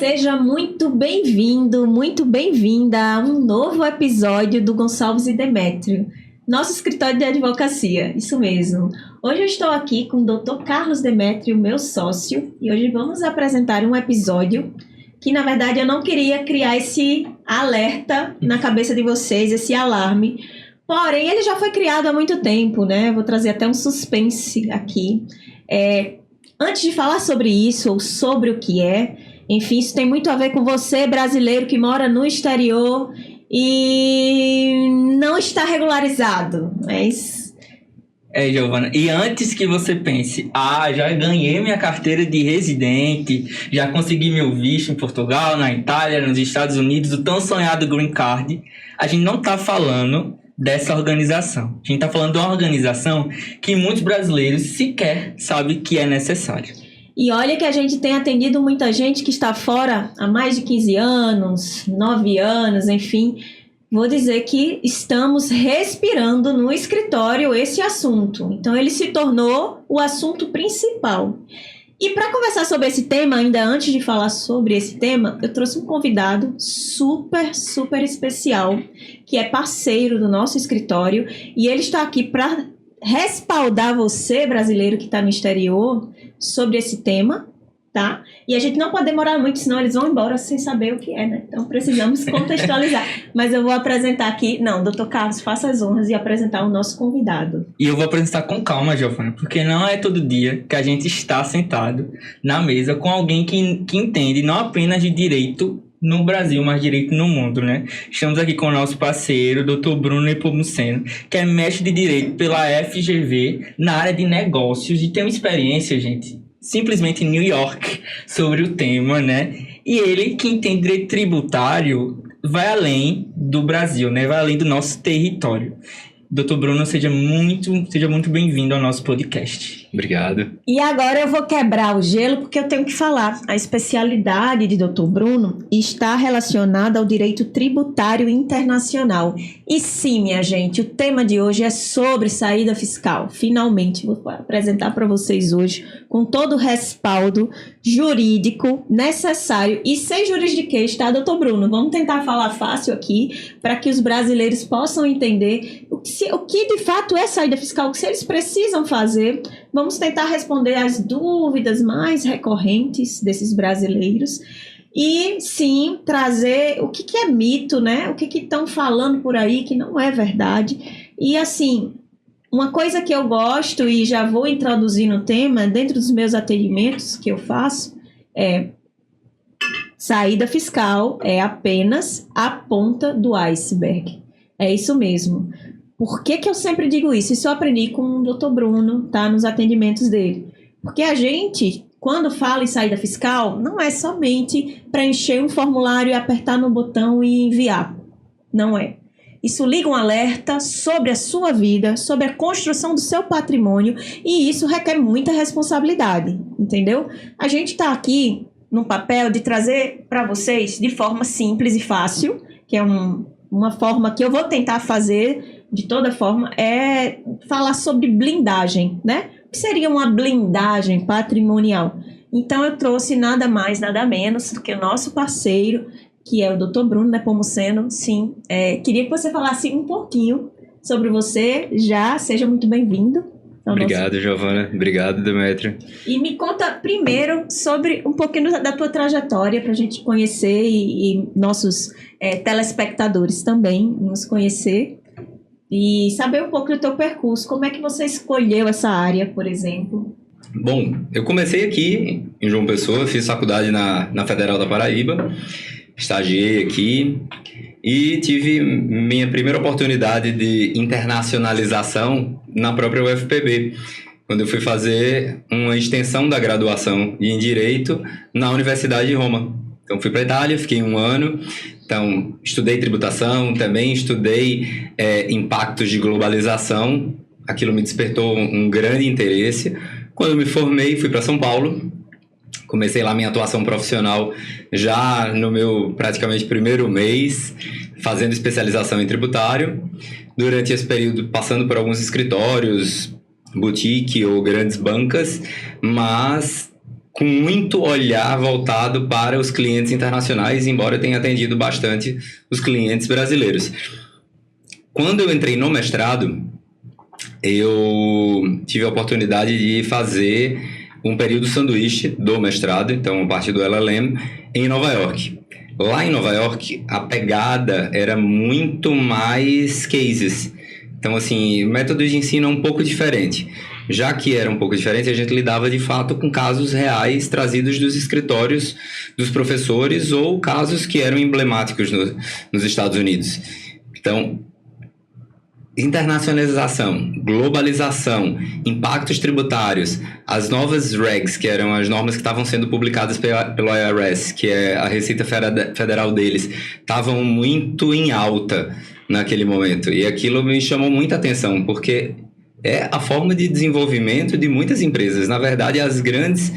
Seja muito bem-vindo, muito bem-vinda a um novo episódio do Gonçalves e Demétrio, nosso escritório de advocacia, isso mesmo. Hoje eu estou aqui com o Dr. Carlos Demétrio, meu sócio, e hoje vamos apresentar um episódio que, na verdade, eu não queria criar esse alerta na cabeça de vocês, esse alarme, porém, ele já foi criado há muito tempo, né? Vou trazer até um suspense aqui. Antes de falar sobre isso, ou sobre o que é, enfim, isso tem muito a ver com você, brasileiro, que mora no exterior e não está regularizado. Giovana, e antes que você pense, já ganhei minha carteira de residente, já consegui meu visto em Portugal, na Itália, nos Estados Unidos, o tão sonhado Green Card, a gente não está falando dessa organização. A gente está falando de uma organização que muitos brasileiros sequer sabem que é necessário. E olha que a gente tem atendido muita gente que está fora há mais de 15 anos, 9 anos, enfim. Vou dizer que estamos respirando no escritório esse assunto. Então, ele se tornou o assunto principal. E para conversar sobre esse tema, ainda antes de falar sobre esse tema, eu trouxe um convidado super, super especial, que é parceiro do nosso escritório. E ele está aqui para respaldar você, brasileiro que está no exterior, sobre esse tema, tá? E a gente não pode demorar muito, senão eles vão embora sem saber o que é, né? Então precisamos contextualizar. Mas eu vou apresentar aqui... Não, Dr. Carlos, faça as honras e apresentar o nosso convidado. E eu vou apresentar com calma, Giovana, porque não é todo dia que a gente está sentado na mesa com alguém que entende não apenas de direito no Brasil, mas direito no mundo, né? Estamos aqui com o nosso parceiro, Dr. Bruno Nepomuceno, que é mestre de Direito pela FGV na área de negócios e tem uma experiência, gente, simplesmente em New York, sobre o tema, né? E ele, que entende direito tributário, vai além do Brasil, né? Vai além do nosso território. Dr. Bruno, seja muito bem-vindo ao nosso podcast. Obrigado. E agora eu vou quebrar o gelo porque eu tenho que falar. A especialidade de Dr. Bruno está relacionada ao direito tributário internacional. E sim, minha gente, o tema de hoje é sobre saída fiscal. Finalmente, vou apresentar para vocês hoje com todo o respaldo jurídico necessário e sem juridiquês, tá, Dr. Bruno? Vamos tentar falar fácil aqui para que os brasileiros possam entender o que de fato é saída fiscal, o que eles precisam fazer. Vamos tentar responder as dúvidas mais recorrentes desses brasileiros e, sim, trazer o que é mito, né? O que estão falando por aí que não é verdade. E, assim, uma coisa que eu gosto e já vou introduzir no tema, dentro dos meus atendimentos que eu faço, é saída fiscal é apenas a ponta do iceberg. É isso mesmo. Por que eu sempre digo isso? Isso eu aprendi com o Dr. Bruno, tá? Nos atendimentos dele. Porque a gente, quando fala em saída fiscal, não é somente preencher um formulário e apertar no botão e enviar. Não é. Isso liga um alerta sobre a sua vida, sobre a construção do seu patrimônio, e isso requer muita responsabilidade, entendeu? A gente está aqui no papel de trazer para vocês de forma simples e fácil, que é uma forma que eu vou tentar fazer de toda forma, é falar sobre blindagem, né? O que seria uma blindagem patrimonial? Então, eu trouxe nada mais, nada menos do que o nosso parceiro, que é o Dr. Bruno Nepomuceno. Sim, queria que você falasse um pouquinho sobre você, seja muito bem-vindo. Obrigado, Giovana. Obrigado, Demétrio. E me conta primeiro sobre um pouquinho da tua trajetória, para a gente conhecer e nossos telespectadores também nos conhecer. E saber um pouco do teu percurso, como é que você escolheu essa área, por exemplo? Bom, eu comecei aqui em João Pessoa, fiz faculdade na Federal da Paraíba, estagiei aqui e tive minha primeira oportunidade de internacionalização na própria UFPB, quando eu fui fazer uma extensão da graduação em Direito na Universidade de Roma. Então, fui para a Itália, fiquei 1 ano. Então, estudei tributação, também estudei impactos de globalização. Aquilo me despertou um grande interesse. Quando eu me formei, fui para São Paulo. Comecei lá minha atuação profissional já no meu praticamente primeiro mês, fazendo especialização em tributário. Durante esse período, passando por alguns escritórios, boutique ou grandes bancas, mas com muito olhar voltado para os clientes internacionais, embora eu tenha atendido bastante os clientes brasileiros. Quando eu entrei no mestrado, eu tive a oportunidade de fazer um período sanduíche do mestrado, então a parte do LLM, em Nova York. Lá em Nova York, a pegada era muito mais cases. Então, assim, o método de ensino é um pouco diferente. Já que era um pouco diferente, a gente lidava de fato com casos reais trazidos dos escritórios dos professores ou casos que eram emblemáticos nos Estados Unidos. Então, internacionalização, globalização, impactos tributários, as novas regs, que eram as normas que estavam sendo publicadas pelo IRS, que é a Receita Federal deles, estavam muito em alta naquele momento. E aquilo me chamou muita atenção, porque é a forma de desenvolvimento de muitas empresas. Na verdade, as grandes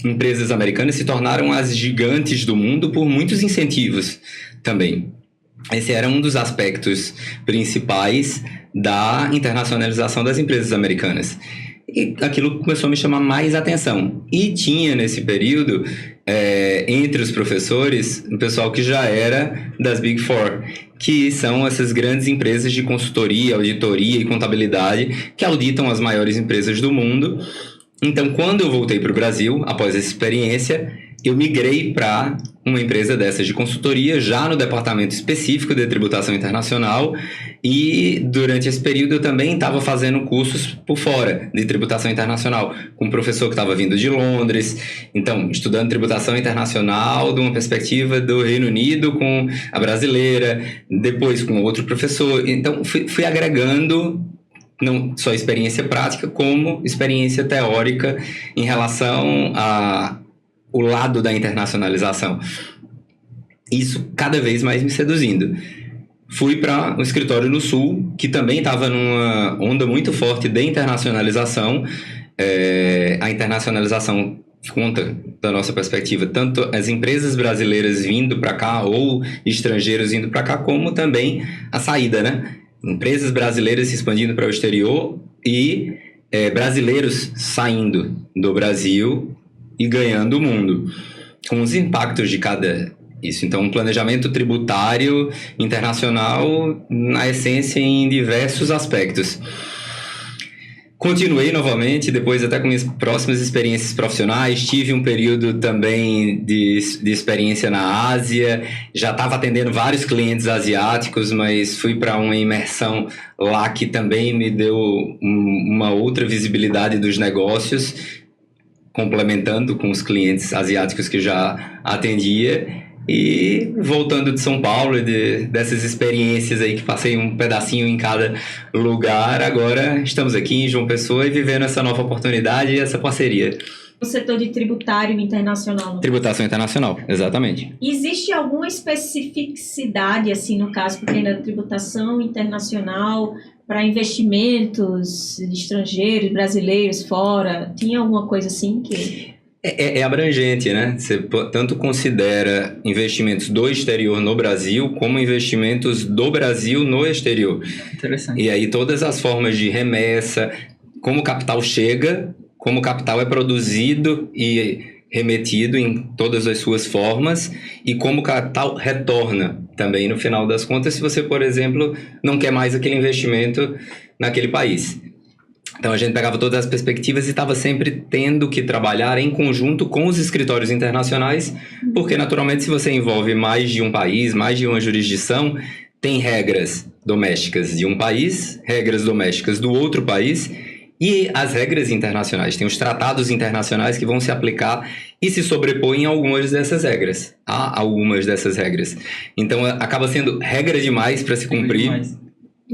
empresas americanas se tornaram as gigantes do mundo por muitos incentivos também. Esse era um dos aspectos principais da internacionalização das empresas americanas. E aquilo começou a me chamar mais atenção. E tinha, nesse período, entre os professores, um pessoal que já era das Big Four, que são essas grandes empresas de consultoria, auditoria e contabilidade que auditam as maiores empresas do mundo. Então, quando eu voltei para o Brasil, após essa experiência, eu migrei para uma empresa dessas de consultoria, já no departamento específico de tributação internacional, e durante esse período eu também estava fazendo cursos por fora de tributação internacional, com um professor que estava vindo de Londres, então estudando tributação internacional de uma perspectiva do Reino Unido com a brasileira, depois com outro professor. Então fui agregando não só experiência prática, como experiência teórica em relação o lado da internacionalização. Isso cada vez mais me seduzindo. Fui para um escritório no Sul, que também estava numa onda muito forte de internacionalização. A internacionalização conta, da nossa perspectiva, tanto as empresas brasileiras vindo para cá ou estrangeiros vindo para cá, como também a saída, né? Empresas brasileiras se expandindo para o exterior e brasileiros saindo do Brasil e ganhando o mundo, com os impactos de cada isso. Então, um planejamento tributário internacional, na essência, em diversos aspectos. Continuei novamente, depois até com minhas próximas experiências profissionais, tive um período também de experiência na Ásia, já estava atendendo vários clientes asiáticos, mas fui para uma imersão lá que também me deu uma outra visibilidade dos negócios, complementando com os clientes asiáticos que já atendia. E voltando de São Paulo, dessas experiências aí que passei um pedacinho em cada lugar, agora estamos aqui em João Pessoa e vivendo essa nova oportunidade e essa parceria. O setor de tributário internacional. Tributação internacional, exatamente. Existe alguma especificidade, assim, no caso, porque na tributação internacional, para investimentos estrangeiros, brasileiros, fora, tinha alguma coisa assim que... É abrangente, né? Você tanto considera investimentos do exterior no Brasil, como investimentos do Brasil no exterior. Interessante. E aí todas as formas de remessa, como o capital chega, como o capital é produzido e remetido em todas as suas formas, e como o capital retorna também no final das contas, se você, por exemplo, não quer mais aquele investimento naquele país. Então, a gente pegava todas as perspectivas e estava sempre tendo que trabalhar em conjunto com os escritórios internacionais, porque, naturalmente, se você envolve mais de um país, mais de uma jurisdição, tem regras domésticas de um país, regras domésticas do outro país e as regras internacionais. Tem os tratados internacionais que vão se aplicar e se sobrepõem a algumas dessas regras. Há algumas dessas regras. Então, acaba sendo regra demais para se cumprir.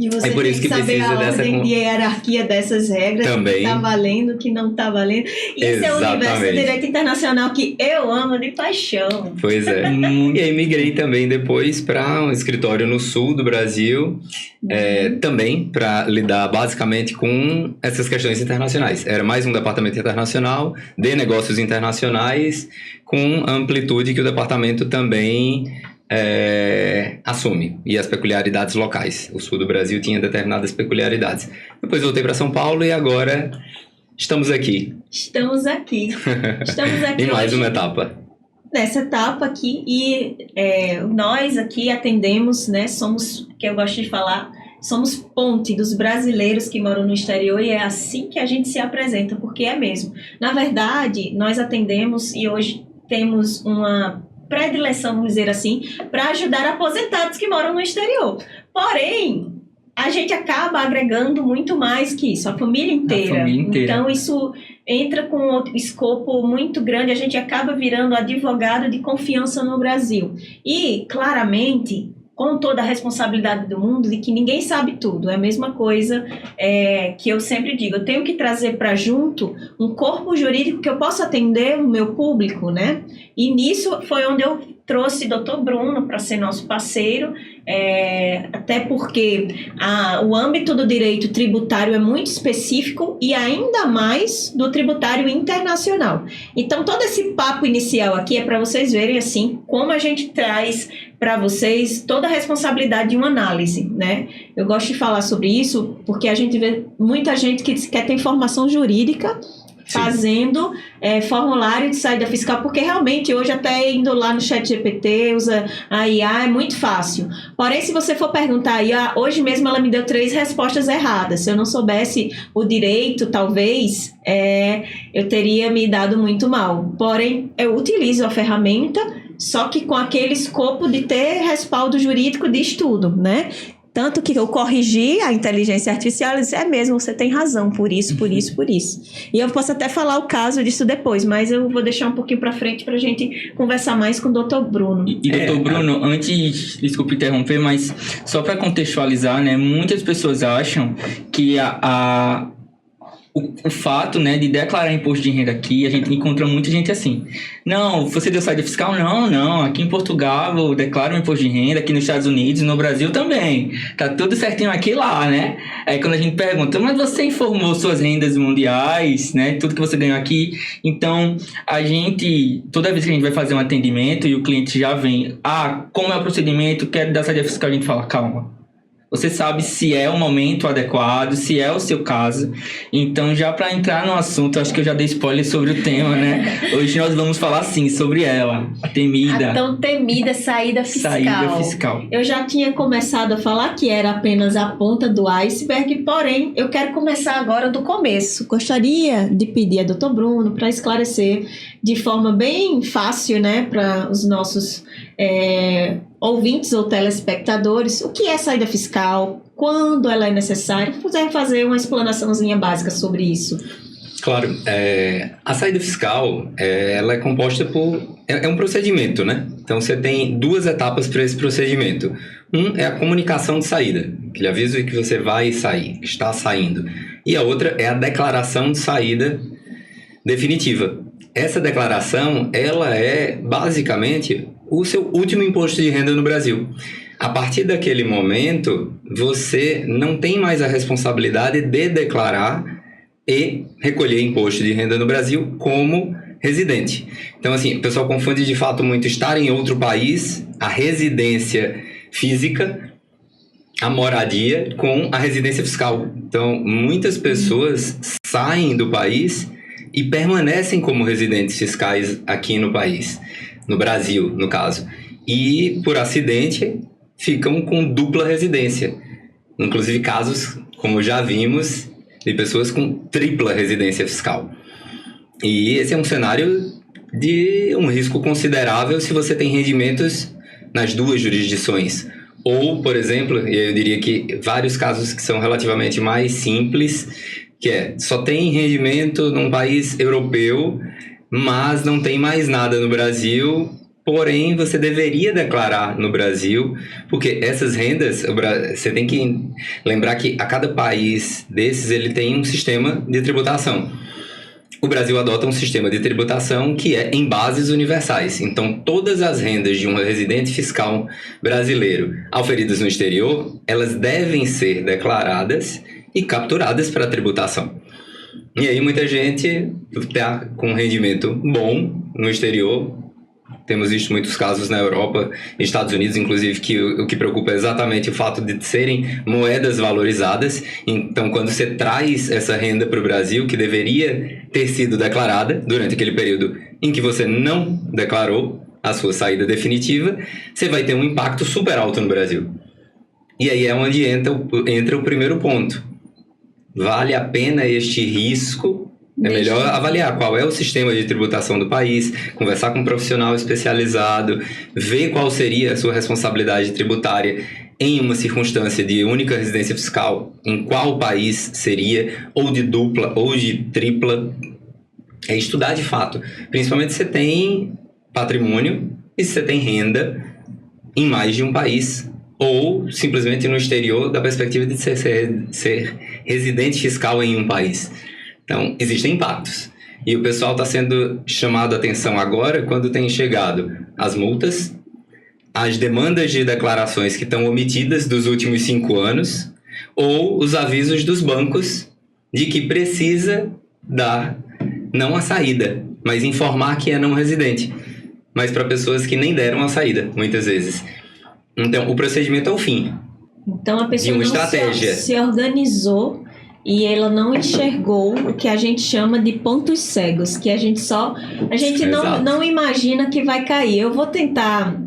E você por tem isso que que saber precisa a dessa ordem de hierarquia dessas regras, também. o que está valendo, o que não está valendo. Esse é o universo do direito internacional que eu amo de paixão. Pois é. E aí migrei também depois para um escritório no sul do Brasil, também para lidar basicamente com essas questões internacionais. Era mais um departamento internacional, de negócios internacionais, com a amplitude que o departamento também... assume, e as peculiaridades locais. O sul do Brasil tinha determinadas peculiaridades. Depois voltei para São Paulo e agora estamos aqui. Estamos aqui. Estamos aqui Em mais hoje, uma etapa. nessa etapa aqui, e nós aqui atendemos, né? Somos, que eu gosto de falar, somos ponte dos brasileiros que moram no exterior, e é assim que a gente se apresenta, porque é mesmo. Na verdade, nós atendemos e hoje temos uma predileção, vamos dizer assim, para ajudar aposentados que moram no exterior. Porém, a gente acaba agregando muito mais que isso, a família inteira. A família inteira. Então, isso entra com um escopo muito grande, a gente acaba virando advogado de confiança no Brasil. E, claramente, com toda a responsabilidade do mundo, de que ninguém sabe tudo. É a mesma coisa que eu sempre digo, eu tenho que trazer para junto um corpo jurídico que eu possa atender o meu público, né? E nisso foi onde eu trouxe o Dr. Bruno para ser nosso parceiro, até porque o âmbito do direito tributário é muito específico e ainda mais do tributário internacional. Então, todo esse papo inicial aqui é para vocês verem assim como a gente traz para vocês toda a responsabilidade de uma análise, né? Eu gosto de falar sobre isso porque a gente vê muita gente que quer ter formação jurídica, fazendo formulário de saída fiscal, porque realmente hoje até indo lá no ChatGPT, usa a IA, é muito fácil. Porém, se você for perguntar a IA, hoje mesmo ela me deu 3 respostas erradas. Se eu não soubesse o direito, talvez, eu teria me dado muito mal. Porém, eu utilizo a ferramenta, só que com aquele escopo de ter respaldo jurídico de estudo, né? Tanto que eu corrigi a inteligência artificial, ela disse, mesmo, você tem razão, por isso. E eu posso até falar o caso disso depois, mas eu vou deixar um pouquinho para frente para a gente conversar mais com o Dr. Bruno. E Dr. Bruno, antes, desculpe interromper, mas só para contextualizar, né, muitas pessoas acham que o fato, né, de declarar imposto de renda aqui, a gente encontra muita gente assim. Não, você deu saída fiscal? Não. Aqui em Portugal eu declaro um imposto de renda, aqui nos Estados Unidos, no Brasil também. Tá tudo certinho aqui e lá, né? Aí quando a gente pergunta, mas você informou suas rendas mundiais, né? Tudo que você ganhou aqui. Então, a gente, toda vez que a gente vai fazer um atendimento e o cliente já vem, como é o procedimento, quero dar saída fiscal, a gente fala, calma. Você sabe se é o momento adequado, se é o seu caso. Então, já para entrar no assunto, acho que eu já dei spoiler sobre o tema, né? Hoje nós vamos falar, sim, sobre ela, a temida. A tão temida saída fiscal. Saída fiscal. Eu já tinha começado a falar que era apenas a ponta do iceberg, porém, eu quero começar agora do começo. Gostaria de pedir a Dr. Bruno para esclarecer de forma bem fácil, né, para os nossos ouvintes ou telespectadores, o que é saída fiscal, quando ela é necessária, puder fazer uma explanaçãozinha básica sobre isso. Claro, a saída fiscal, ela é composta por... É um procedimento, né? Então, você tem 2 etapas para esse procedimento. É a comunicação de saída, que lhe avisa que você vai sair, que está saindo. E a outra é a declaração de saída definitiva. Essa declaração, ela é basicamente o seu último imposto de renda no Brasil. A partir daquele momento, você não tem mais a responsabilidade de declarar e recolher imposto de renda no Brasil como residente. Então, assim, o pessoal confunde de fato muito estar em outro país, a residência física, a moradia, com a residência fiscal. Então, muitas pessoas saem do país e permanecem como residentes fiscais aqui no país, no Brasil, no caso. E, por acidente, ficam com dupla residência. Inclusive casos, como já vimos, de pessoas com tripla residência fiscal. E esse é um cenário de um risco considerável se você tem rendimentos nas 2 jurisdições. Ou, por exemplo, eu diria que vários casos que são relativamente mais simples, que só tem rendimento num país europeu, mas não tem mais nada no Brasil, porém você deveria declarar no Brasil, porque essas rendas, você tem que lembrar que a cada país desses ele tem um sistema de tributação. O Brasil adota um sistema de tributação que é em bases universais. Então, todas as rendas de um residente fiscal brasileiro auferidas no exterior, elas devem ser declaradas e capturadas para a tributação. E aí muita gente está com rendimento bom no exterior, Temos visto muitos casos na Europa e Estados Unidos, inclusive, que o que preocupa é exatamente o fato de serem moedas valorizadas. Então, quando você traz essa renda para o Brasil, que deveria ter sido declarada durante aquele período em que você não declarou a sua saída definitiva, você vai ter um impacto super alto no Brasil. E aí é onde entra o primeiro ponto. Vale a pena este risco? É melhor avaliar qual é o sistema de tributação do país, conversar com um profissional especializado, ver qual seria a sua responsabilidade tributária em uma circunstância de única residência fiscal, em qual país seria, ou de dupla, ou de tripla. É estudar de fato. Principalmente se você tem patrimônio e se você tem renda em mais de um país, ou simplesmente no exterior, da perspectiva de ser residente fiscal em um país. Então, existem impactos. E o pessoal está sendo chamado a atenção agora quando tem chegado as multas, as demandas de declarações que estão omitidas dos últimos 5 anos, ou os avisos dos bancos de que precisa dar, não a saída, mas informar que é não residente. Mas para pessoas que nem deram a saída, muitas vezes. Então, o procedimento é o fim. Então, a pessoa de uma não estratégia. se organizou e ela não enxergou o que a gente chama de pontos cegos, que a gente não imagina que vai cair. Eu vou tentar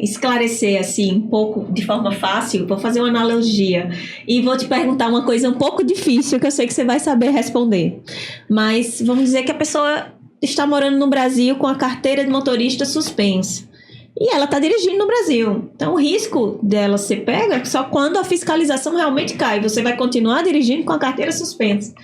esclarecer assim um pouco de forma fácil, vou fazer uma analogia e vou te perguntar uma coisa um pouco difícil que eu sei que você vai saber responder. Mas vamos dizer que a pessoa está morando no Brasil com a carteira de motorista suspensa. E ela está dirigindo no Brasil. Então, o risco dela ser pega é só quando a fiscalização realmente cai. Você vai continuar dirigindo com a carteira suspensa,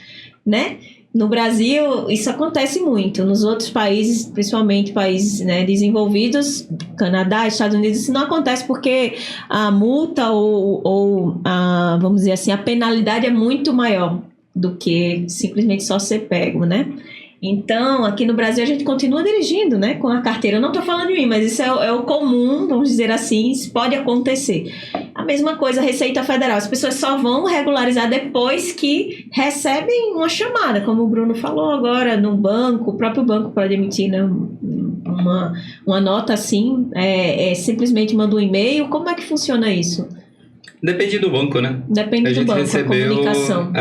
né? No Brasil, isso acontece muito. Nos outros países, principalmente países, né, desenvolvidos, Canadá, Estados Unidos, isso não acontece porque a multa ou vamos dizer assim, a penalidade é muito maior do que simplesmente só ser pego, né? Então, aqui no Brasil, a gente continua dirigindo, né, com a carteira. Eu não estou falando de mim, mas isso é o comum, vamos dizer assim, isso pode acontecer. A mesma coisa, a Receita Federal. As pessoas só vão regularizar depois que recebem uma chamada, como o Bruno falou agora, no banco. O próprio banco pode emitir, né, uma nota assim, simplesmente manda um e-mail. Como é que funciona isso? Depende do banco, né? Depende do banco, a comunicação.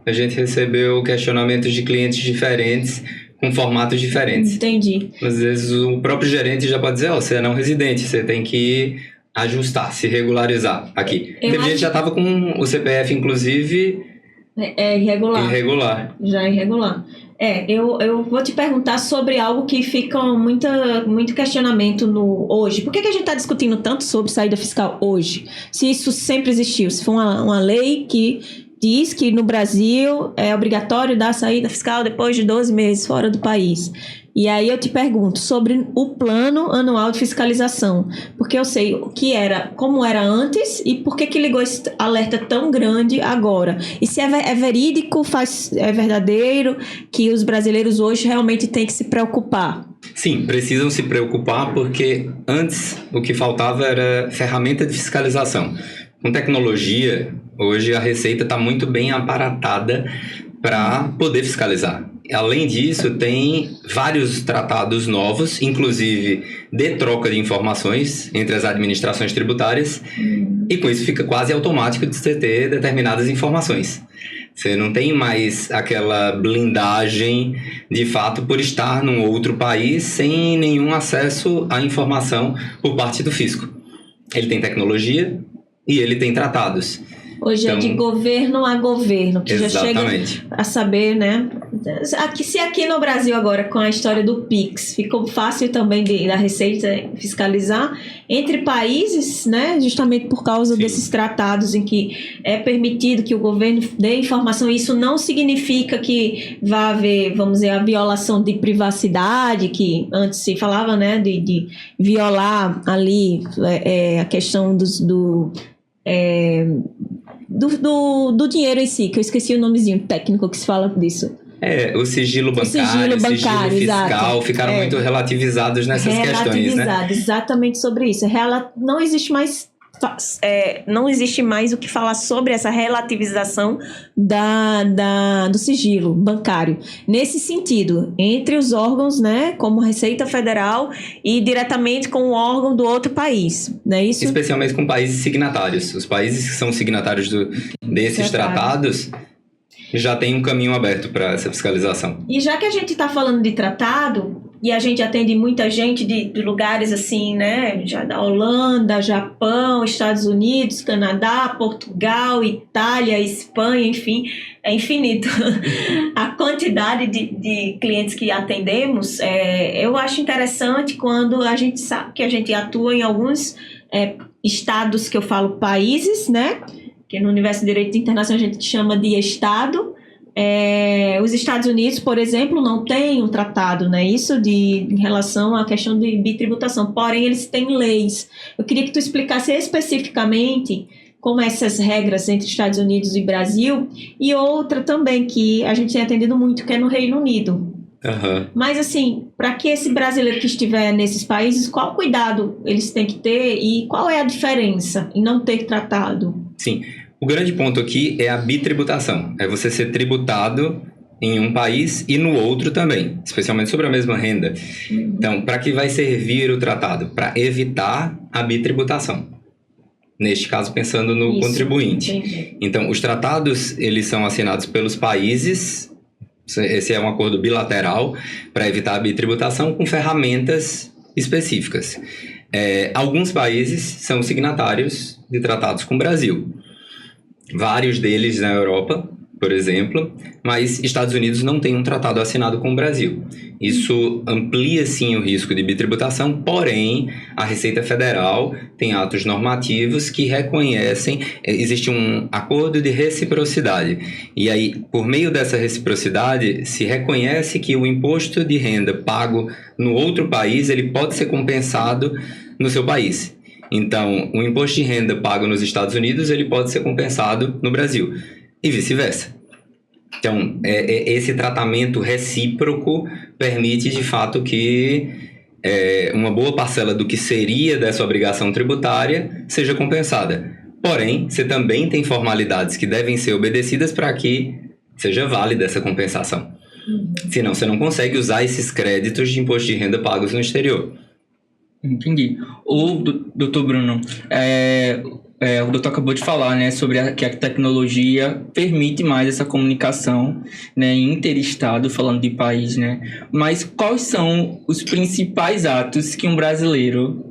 A gente recebeu questionamentos de clientes diferentes, com formatos diferentes. Entendi. Às vezes o próprio gerente já pode dizer, você é não residente, você tem que ajustar, se regularizar aqui. Teve gente que já estava com o CPF, inclusive... Irregular. Já irregular. Eu vou te perguntar sobre algo que fica muito questionamento hoje. Por que a gente está discutindo tanto sobre saída fiscal hoje? Se isso sempre existiu, se for uma lei que diz que no Brasil é obrigatório dar saída fiscal depois de 12 meses fora do país. E aí eu te pergunto sobre o plano anual de fiscalização, porque eu sei como era antes e por que ligou esse alerta tão grande agora. E se é verídico, é verdadeiro que os brasileiros hoje realmente têm que se preocupar? Sim, precisam se preocupar porque antes o que faltava era ferramenta de fiscalização. Com tecnologia, hoje a Receita está muito bem aparatada para poder fiscalizar. Além disso, tem vários tratados novos, inclusive de troca de informações entre as administrações tributárias, e com isso fica quase automático de você ter determinadas informações. Você não tem mais aquela blindagem, de fato, por estar num outro país sem nenhum acesso à informação por parte do fisco. Ele tem tecnologia e ele tem tratados. Hoje então, é de governo a governo, que exatamente. Já chega a saber, né? Se aqui no Brasil agora, com a história do PIX, ficou fácil também da Receita fiscalizar entre países, né? Justamente por causa desses tratados em que é permitido que o governo dê informação. Isso não significa que vá haver, vamos dizer, a violação de privacidade, que antes se falava, né? De violar ali a questão do dinheiro em si, que eu esqueci o nomezinho técnico que se fala disso. O sigilo bancário, o sigilo fiscal, exato. Ficaram muito relativizados nessas questões, né? Exatamente sobre isso. Não existe mais não existe mais o que falar sobre essa relativização do sigilo bancário. Nesse sentido, entre os órgãos, né, como a Receita Federal e diretamente com o órgão do outro país, não é isso? Especialmente com países signatários. Os países que são signatários desses tratados já têm um caminho aberto para essa fiscalização. E já que a gente está falando de tratado, e a gente atende muita gente de lugares assim, né? Já da Holanda, Japão, Estados Unidos, Canadá, Portugal, Itália, Espanha, enfim, é infinito. A quantidade de clientes que atendemos, eu acho interessante quando a gente sabe que a gente atua em alguns estados, que eu falo países, né? Que no universo de direito internacional a gente chama de estado. Os Estados Unidos, por exemplo, não têm um tratado, né? Isso em relação à questão de bitributação, porém eles têm leis. Eu queria que tu explicasse especificamente como essas regras entre Estados Unidos e Brasil, e outra também que a gente tem atendido muito, que é no Reino Unido. Uhum. Mas assim, para que esse brasileiro que estiver nesses países, qual cuidado eles têm que ter e qual é a diferença em não ter tratado? Sim. O grande ponto aqui é a bitributação. É você ser tributado em um país e no outro também, especialmente sobre a mesma renda. Então, para que vai servir o tratado? Para evitar a bitributação. Neste caso, pensando no contribuinte. Entendi. Então, os tratados, eles são assinados pelos países. Esse é um acordo bilateral para evitar a bitributação com ferramentas específicas. Alguns países são signatários de tratados com o Brasil. Vários deles na Europa, por exemplo, mas Estados Unidos não tem um tratado assinado com o Brasil. Isso amplia, sim, o risco de bitributação, porém, a Receita Federal tem atos normativos que reconhecem, existe um acordo de reciprocidade. E aí, por meio dessa reciprocidade, se reconhece que o imposto de renda pago no outro país, ele pode ser compensado no seu país. Então, o imposto de renda pago nos Estados Unidos, ele pode ser compensado no Brasil, e vice-versa. Então, esse tratamento recíproco permite, de fato, que uma boa parcela do que seria dessa obrigação tributária seja compensada. Porém, você também tem formalidades que devem ser obedecidas para que seja válida essa compensação. Senão, você não consegue usar esses créditos de imposto de renda pagos no exterior. Entendi. O doutor Bruno, o doutor acabou de falar, né, sobre que a tecnologia permite mais essa comunicação, né, interestado, falando de país, né? Mas quais são os principais atos que um brasileiro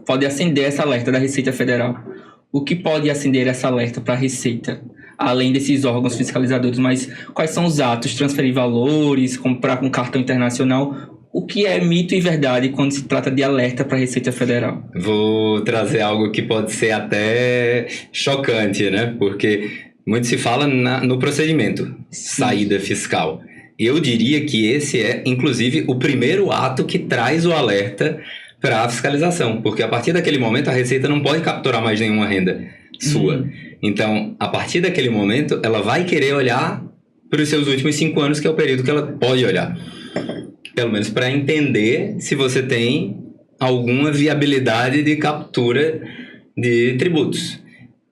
pode acender essa alerta da Receita Federal? O que pode acender essa alerta para a Receita? Além desses órgãos fiscalizadores, mas quais são os atos? Transferir valores, comprar com cartão internacional? O que é mito e verdade quando se trata de alerta para a Receita Federal? Vou trazer algo que pode ser até chocante, né? Porque muito se fala no procedimento, saída fiscal. Eu diria que esse é, inclusive, o primeiro ato que traz o alerta para a fiscalização. Porque a partir daquele momento a Receita não pode capturar mais nenhuma renda sua. Então, a partir daquele momento, ela vai querer olhar para os seus últimos 5 anos, que é o período que ela pode olhar. Pelo menos para entender se você tem alguma viabilidade de captura de tributos.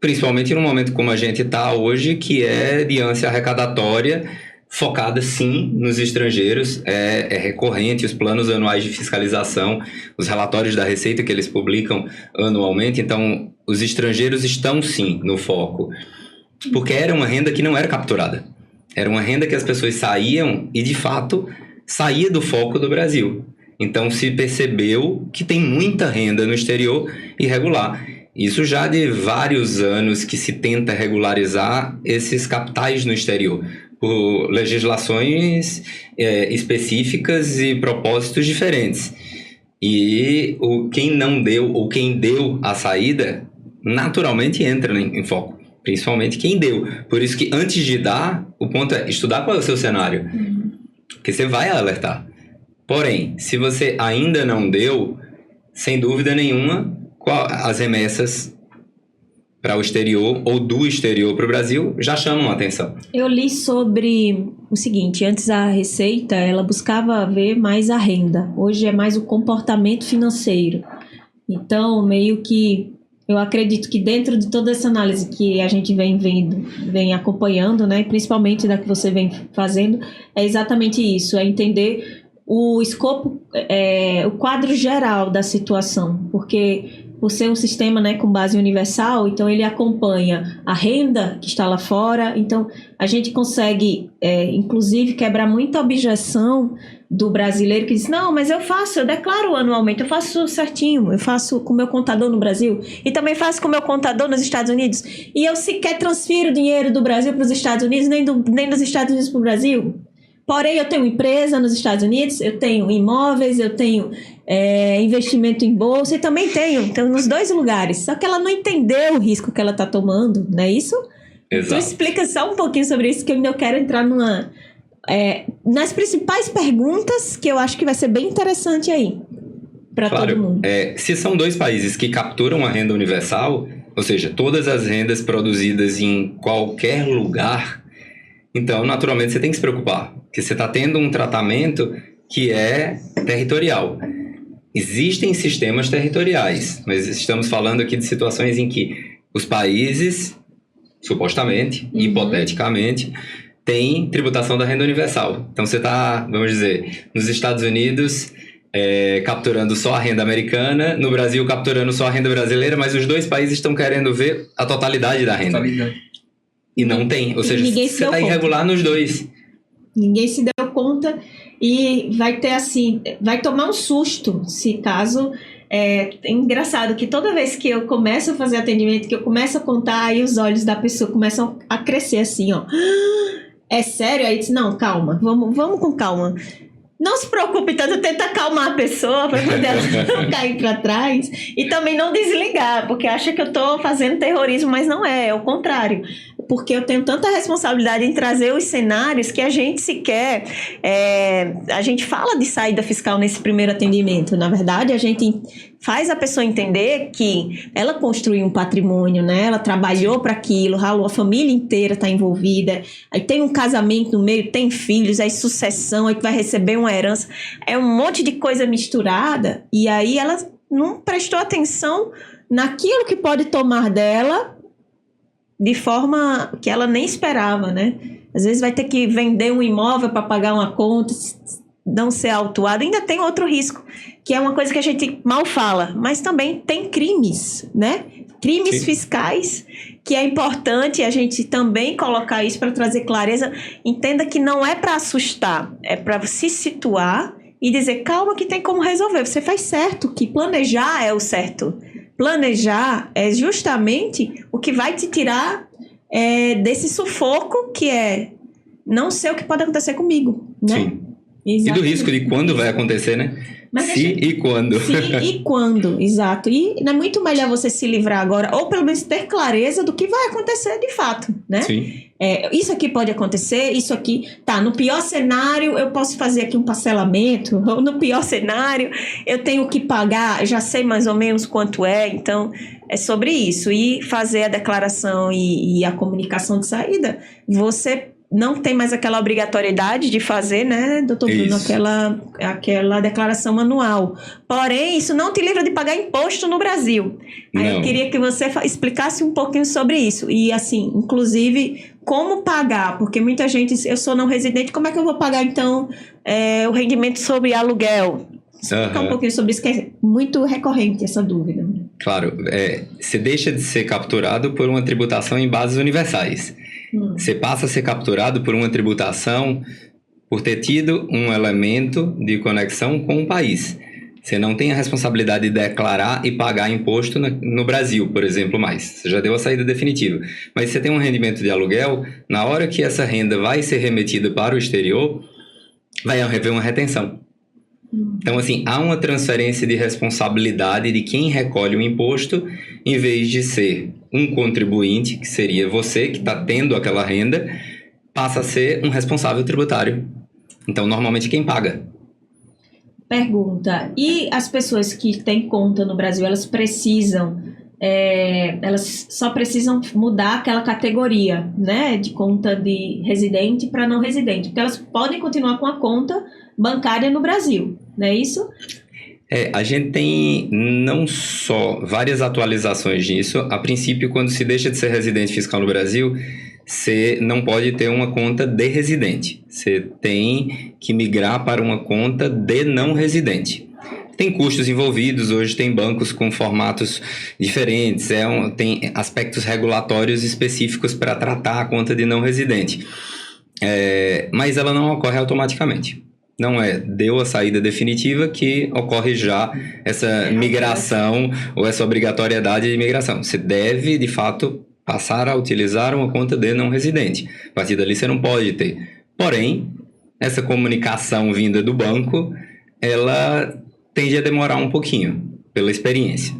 Principalmente num momento como a gente está hoje, que é de ânsia arrecadatória, focada sim nos estrangeiros, é recorrente os planos anuais de fiscalização, os relatórios da Receita que eles publicam anualmente, então os estrangeiros estão sim no foco, porque era uma renda que não era capturada, era uma renda que as pessoas saíam e de fato saía do foco do Brasil. Então se percebeu que tem muita renda no exterior irregular. Isso já de vários anos que se tenta regularizar esses capitais no exterior, por legislações específicas e propósitos diferentes. E quem não deu ou quem deu a saída, naturalmente entra em foco. Principalmente quem deu. Por isso que antes de dar, o ponto é estudar qual é o seu cenário. Porque você vai alertar. Porém, se você ainda não deu, sem dúvida nenhuma, as remessas para o exterior ou do exterior para o Brasil já chamam a atenção. Eu li sobre o seguinte, antes a Receita, ela buscava ver mais a renda. Hoje é mais o comportamento financeiro. Então, meio que Eu acredito que dentro de toda essa análise que a gente vem acompanhando, né, principalmente da que você vem fazendo, é exatamente isso, é entender o escopo, o quadro geral da situação, porque por ser um sistema, né, com base universal, então ele acompanha a renda que está lá fora, então a gente consegue, inclusive, quebrar muita objeção do brasileiro que diz, não, mas eu declaro anualmente, eu faço certinho, eu faço com o meu contador no Brasil e também faço com o meu contador nos Estados Unidos, e eu sequer transfiro dinheiro do Brasil para os Estados Unidos, nem dos Estados Unidos para o Brasil. Porém, eu tenho empresa nos Estados Unidos, eu tenho imóveis, eu tenho investimento em bolsa e também tenho nos dois lugares. Só que ela não entendeu o risco que ela está tomando, não é isso? Exato. Então, explica só um pouquinho sobre isso, que eu quero entrar nas principais perguntas, que eu acho que vai ser bem interessante aí, para todo mundo. Se são dois países que capturam a renda universal, ou seja, todas as rendas produzidas em qualquer lugar, então, naturalmente, você tem que se preocupar, porque você está tendo um tratamento que é territorial. Existem sistemas territoriais, mas estamos falando aqui de situações em que os países, supostamente, hipoteticamente, têm tributação da renda universal. Então, você está, vamos dizer, nos Estados Unidos capturando só a renda americana, no Brasil capturando só a renda brasileira, mas os dois países estão querendo ver a totalidade da renda. E não tem, ou seja, você está irregular nos dois. Ninguém se deu conta e vai ter assim, vai tomar um susto se caso. É engraçado que toda vez que eu começo a fazer atendimento, que eu começo a contar, aí os olhos da pessoa começam a crescer assim, ó. É sério? Aí diz, não, calma, vamos com calma. Não se preocupe tanto, tenta acalmar a pessoa para poder ela não cair para trás e também não desligar, porque acha que eu estou fazendo terrorismo, mas não é o contrário. Porque eu tenho tanta responsabilidade em trazer os cenários que a gente sequer... a gente fala de saída fiscal nesse primeiro atendimento. Na verdade, a gente faz a pessoa entender que ela construiu um patrimônio, né? Ela trabalhou para aquilo, ralou, a família inteira está envolvida. Aí tem um casamento no meio, tem filhos, aí sucessão, aí vai receber uma herança. É um monte de coisa misturada e aí ela não prestou atenção naquilo que pode tomar dela de forma que ela nem esperava, né? Às vezes vai ter que vender um imóvel para pagar uma conta, não ser autuado. Ainda tem outro risco, que é uma coisa que a gente mal fala, mas também tem crimes, né? Crimes fiscais, que é importante a gente também colocar isso para trazer clareza. Entenda que não é para assustar, é para se situar e dizer, calma que tem como resolver. Você faz certo, que planejar é o certo. Planejar é justamente o que vai te tirar desse sufoco que é não sei o que pode acontecer comigo, né? Sim. Exatamente. E do risco de quando vai acontecer, né? Mas e quando. Se e quando, exato. E é muito melhor você se livrar agora, ou pelo menos ter clareza do que vai acontecer de fato, né? Sim. Isso aqui pode acontecer, isso aqui... Tá, no pior cenário, eu posso fazer aqui um parcelamento, ou no pior cenário, eu tenho que pagar, já sei mais ou menos quanto é, então é sobre isso. E fazer a declaração e a comunicação de saída, você não tem mais aquela obrigatoriedade de fazer, né, doutor Bruno, aquela declaração manual. Porém, isso não te livra de pagar imposto no Brasil. Aí eu queria que você explicasse um pouquinho sobre isso. E, assim, inclusive, como pagar? Porque muita gente diz, eu sou não residente, como é que eu vou pagar, então, o rendimento sobre aluguel? Explica um pouquinho sobre isso, que é muito recorrente essa dúvida. Claro, você deixa de ser capturado por uma tributação em bases universais. Você passa a ser capturado por uma tributação por ter tido um elemento de conexão com o país. Você não tem a responsabilidade de declarar e pagar imposto no Brasil, por exemplo, mais. Você já deu a saída definitiva. Mas você tem um rendimento de aluguel, na hora que essa renda vai ser remetida para o exterior, vai haver uma retenção. Então, assim, há uma transferência de responsabilidade de quem recolhe o imposto, em vez de ser um contribuinte, que seria você que está tendo aquela renda, passa a ser um responsável tributário. Então, normalmente, quem paga? Pergunta, e as pessoas que têm conta no Brasil, elas precisam... elas só precisam mudar aquela categoria, né, de conta de residente para não residente, porque elas podem continuar com a conta bancária no Brasil, não é isso? A gente tem não só várias atualizações disso. A princípio, quando se deixa de ser residente fiscal no Brasil, você não pode ter uma conta de residente. Você tem que migrar para uma conta de não residente. Tem custos envolvidos, hoje tem bancos com formatos diferentes, tem aspectos regulatórios específicos para tratar a conta de não residente. Mas ela não ocorre automaticamente. Não deu a saída definitiva que ocorre já essa migração ou essa obrigatoriedade de migração. Você deve, de fato, passar a utilizar uma conta de não residente. A partir dali você não pode ter. Porém, essa comunicação vinda do banco, ela tende a demorar um pouquinho, pela experiência.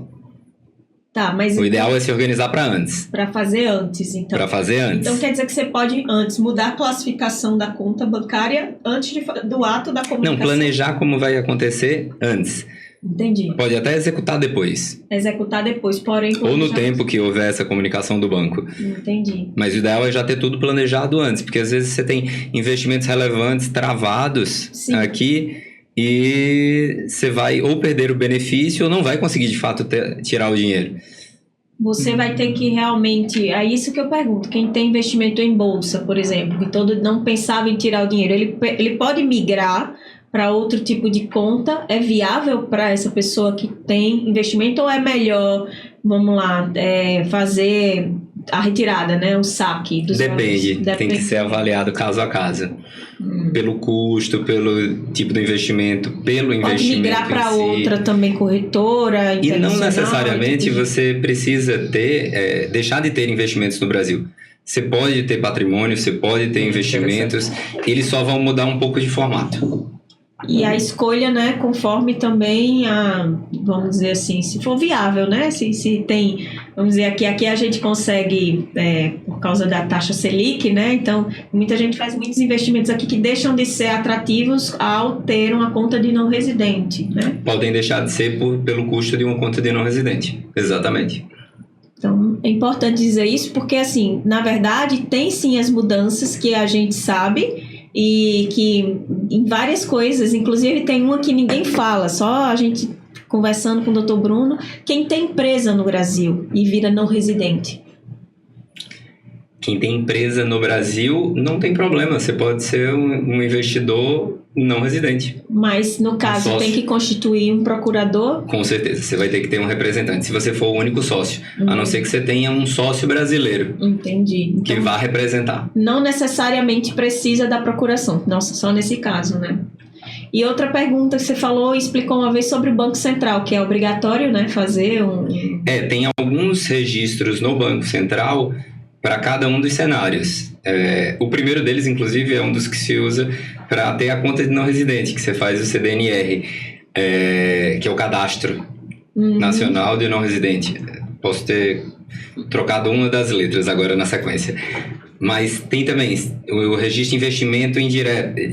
Tá, mas o ideal é se organizar para antes. Para fazer antes, então. Para fazer antes. Então quer dizer que você pode antes mudar a classificação da conta bancária antes do ato da comunicação? Não, planejar como vai acontecer antes. Entendi. Pode até executar depois. Executar depois, porém... Ou no tempo que houver essa comunicação do banco. Entendi. Mas o ideal é já ter tudo planejado antes, porque às vezes você tem investimentos relevantes travados aqui e você vai ou perder o benefício ou não vai conseguir de fato tirar o dinheiro. Você vai ter que realmente... É isso que eu pergunto. Quem tem investimento em bolsa, por exemplo, que todo não pensava em tirar o dinheiro, ele pode migrar para outro tipo de conta? É viável para essa pessoa que tem investimento ou é melhor, vamos lá, fazer a retirada, né? O saque dos Depende. Tem que ser avaliado caso a caso. Pelo custo, pelo tipo de investimento, pelo investimento. Pode migrar para outra também corretora e não necessariamente você precisa deixar de ter investimentos no Brasil. Você pode ter patrimônio, você pode ter investimentos, eles só vão mudar um pouco de formato. E a escolha, né, conforme também vamos dizer assim, se for viável, né, se tem, vamos dizer, aqui a gente consegue, por causa da taxa Selic, né, então muita gente faz muitos investimentos aqui que deixam de ser atrativos ao ter uma conta de não residente, né. Podem deixar de ser pelo custo de uma conta de não residente, exatamente. Então, é importante dizer isso porque, assim, na verdade, tem sim as mudanças que a gente sabe e que em várias coisas, inclusive tem uma que ninguém fala, só a gente conversando com o Dr. Bruno, quem tem empresa no Brasil e vira não residente. Quem tem empresa no Brasil não tem problema, você pode ser um investidor não residente. Mas, no caso, tem que constituir um procurador? Com certeza, você vai ter que ter um representante, se você for o único sócio. A não ser que você tenha um sócio brasileiro. Entendi. Então, que vá representar. Não necessariamente precisa da procuração, nossa, só nesse caso, né? E outra pergunta que você falou, explicou uma vez sobre o Banco Central, que é obrigatório, né, fazer tem alguns registros no Banco Central para cada um dos cenários. O primeiro deles, inclusive, é um dos que se usa para ter a conta de não residente, que você faz o CDNR, que é o Cadastro Nacional de Não Residente. Posso ter trocado uma das letras agora na sequência. Mas tem também o registro de investimento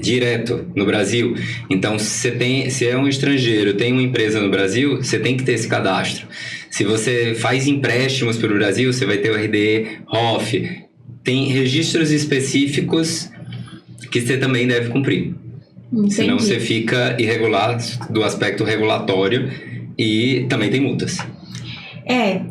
direto no Brasil. Então, se é um estrangeiro, tem uma empresa no Brasil, você tem que ter esse cadastro. Se você faz empréstimos para o Brasil, você vai ter o RDE, ROF. Tem registros específicos que você também deve cumprir. Entendi. Senão você fica irregular do aspecto regulatório e também tem multas.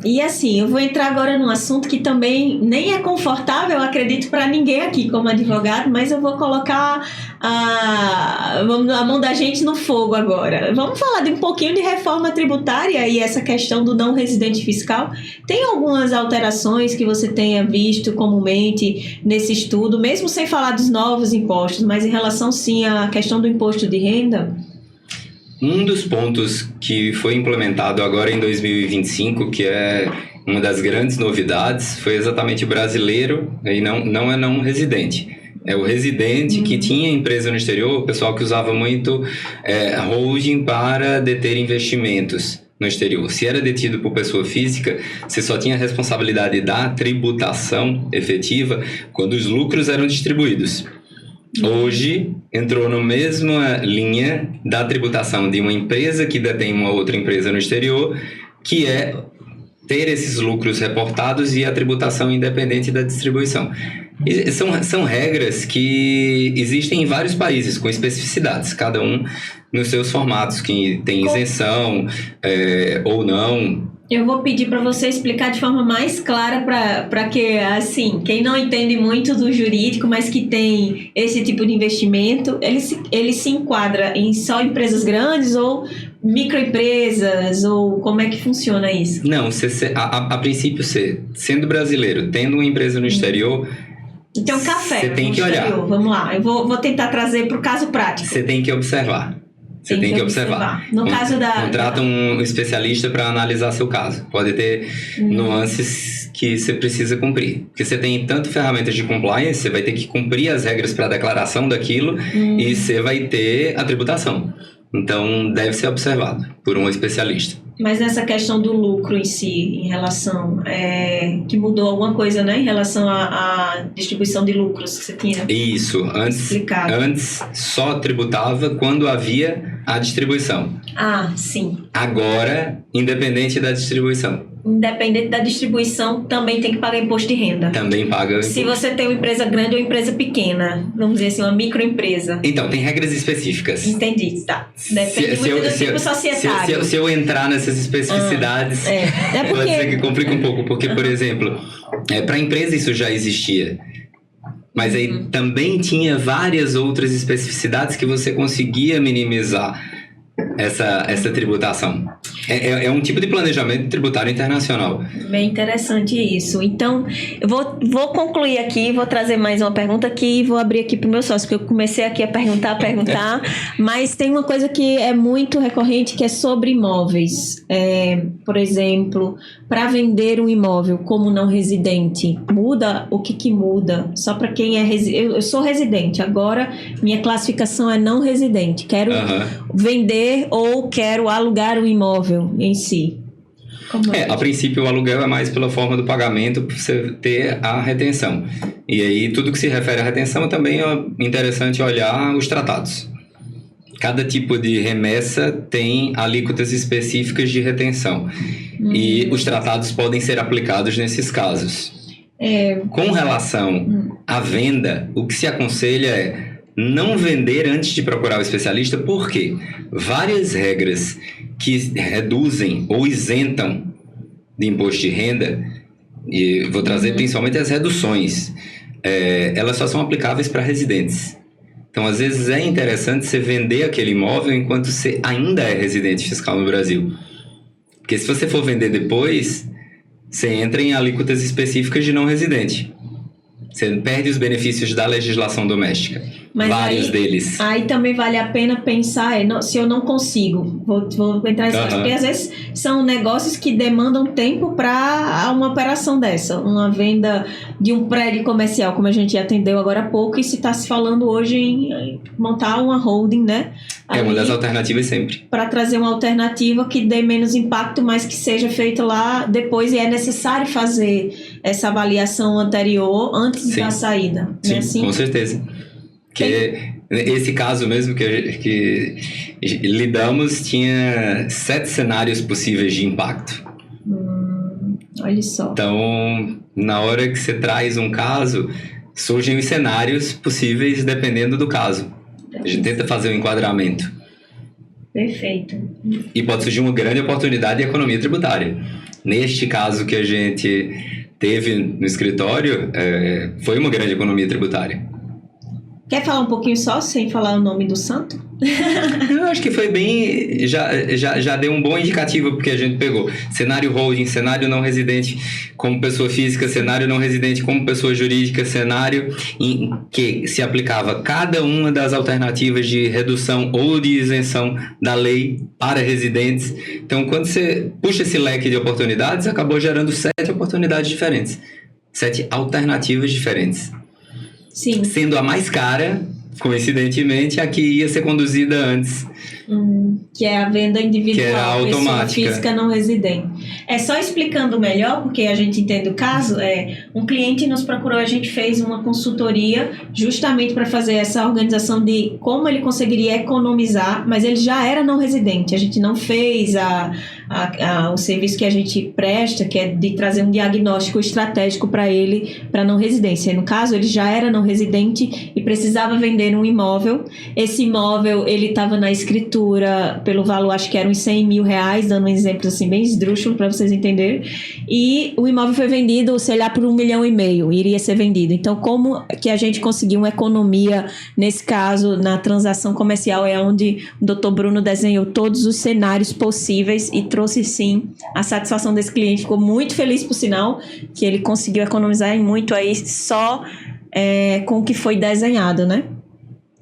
E assim, eu vou entrar agora num assunto que também nem é confortável, eu acredito, para ninguém aqui como advogado, mas eu vou colocar a mão da gente no fogo agora. Vamos falar de um pouquinho de reforma tributária e essa questão do não residente fiscal. Tem algumas alterações que você tenha visto comumente nesse estudo, mesmo sem falar dos novos impostos, mas em relação sim à questão do imposto de renda? Um dos pontos que foi implementado agora em 2025, que é uma das grandes novidades, foi exatamente o brasileiro, e não é não residente. É o residente que tinha empresa no exterior, o pessoal que usava muito holding para deter investimentos no exterior. Se era detido por pessoa física, você só tinha a responsabilidade da tributação efetiva quando os lucros eram distribuídos. Hoje, entrou na mesma linha da tributação de uma empresa que detém uma outra empresa no exterior, que é ter esses lucros reportados e a tributação independente da distribuição. E são regras que existem em vários países, com especificidades, cada um nos seus formatos, que tem isenção ou não. Eu vou pedir para você explicar de forma mais clara para que, assim, quem não entende muito do jurídico, mas que tem esse tipo de investimento, ele se enquadra em só empresas grandes ou microempresas, ou como é que funciona isso? Não, a princípio, sendo brasileiro, tendo uma empresa no exterior... Então, café. Você tem que olhar. Vamos lá, eu vou tentar trazer para o caso prático. Você tem que observar. Você tem que observar. No caso da... Contrata um especialista para analisar seu caso. Pode ter nuances que você precisa cumprir. Porque você tem tanto ferramentas de compliance, você vai ter que cumprir as regras para a declaração daquilo e você vai ter a tributação. Então, deve ser observado por um especialista. Mas nessa questão do lucro em si, em relação... que mudou alguma coisa, né? Em relação à distribuição de lucros que você tinha. Isso. Antes só tributava quando havia a distribuição. Ah, sim. Agora, independente da distribuição. Independente da distribuição, também tem que pagar imposto de renda. Também paga imposto. Se você tem uma empresa grande ou uma empresa pequena, vamos dizer assim, uma microempresa. Então, tem regras específicas. Entendi, tá. Depende muito do tipo societário. Se eu entrar nessas especificidades, pode ser que complica um pouco. Porque, por exemplo, para a empresa isso já existia. Mas aí também tinha várias outras especificidades que você conseguia minimizar essa tributação. É um tipo de planejamento tributário internacional. Bem interessante isso. Então, eu vou concluir aqui, vou trazer mais uma pergunta aqui e vou abrir aqui para o meu sócio, porque eu comecei aqui a perguntar, mas tem uma coisa que é muito recorrente, que é sobre imóveis. Por exemplo, para vender um imóvel como não residente, muda? O que muda? Só para quem é residente. Eu sou residente, agora minha classificação é não residente. Quero vender ou quero alugar o imóvel em si. A princípio o aluguel é mais pela forma do pagamento para você ter a retenção. E aí tudo que se refere à retenção também é interessante olhar os tratados. Cada tipo de remessa tem alíquotas específicas de retenção. E os tratados podem ser aplicados nesses casos. Com relação à venda, o que se aconselha é não vender antes de procurar o especialista, porque várias regras que reduzem ou isentam de imposto de renda, e vou trazer principalmente as reduções, elas só são aplicáveis para residentes. Então, às vezes, é interessante você vender aquele imóvel enquanto você ainda é residente fiscal no Brasil. Porque se você for vender depois, você entra em alíquotas específicas de não residente. Você perde os benefícios da legislação doméstica. Mas vários deles. Aí também vale a pena pensar, se eu não consigo, vou entrar nesse porque às vezes são negócios que demandam tempo para uma operação dessa, uma venda de um prédio comercial, como a gente atendeu agora há pouco, e se está se falando hoje em montar uma holding, né? Uma das alternativas sempre. Para trazer uma alternativa que dê menos impacto, mas que seja feita lá depois, e é necessário fazer essa avaliação anterior antes da saída. Sim, né? Assim? Com certeza. Que esse caso mesmo que lidamos tinha 7 cenários possíveis de impacto. Olha só. Então, na hora que você traz um caso, surgem os cenários possíveis dependendo do caso. A gente tenta fazer um enquadramento. Perfeito. E pode surgir uma grande oportunidade de economia tributária. Neste caso que a gente teve no escritório, foi uma grande economia tributária. Quer falar um pouquinho só, sem falar o nome do santo? Eu acho que foi bem... Já deu um bom indicativo porque a gente pegou cenário holding, cenário não residente como pessoa física, cenário não residente como pessoa jurídica, cenário em que se aplicava cada uma das alternativas de redução ou de isenção da lei para residentes. Então, quando você puxa esse leque de oportunidades, acabou gerando 7 oportunidades diferentes. 7 alternativas diferentes. Sim. Sendo a mais cara coincidentemente, a que ia ser conduzida antes. Que é a venda individual, que era automática. Pessoa física não residente. É só explicando melhor, porque a gente entende o caso, um cliente nos procurou, a gente fez uma consultoria justamente para fazer essa organização de como ele conseguiria economizar, mas ele já era não residente, a gente não fez o serviço que a gente presta, que é de trazer um diagnóstico estratégico para ele, para não residência. No caso, ele já era não residente e precisava vender um imóvel. Esse imóvel, ele estava na escritura pelo valor, acho que eram uns 100 mil reais, dando um exemplo assim bem esdrúxulo para vocês entenderem. E o imóvel foi vendido, sei lá, por 1,5 milhão, iria ser vendido. Então, como que a gente conseguiu uma economia, nesse caso, na transação comercial, é onde o Dr. Bruno desenhou todos os cenários possíveis e trouxe, sim, a satisfação desse cliente. Ficou muito feliz, por sinal, que ele conseguiu economizar muito aí só com o que foi desenhado, né?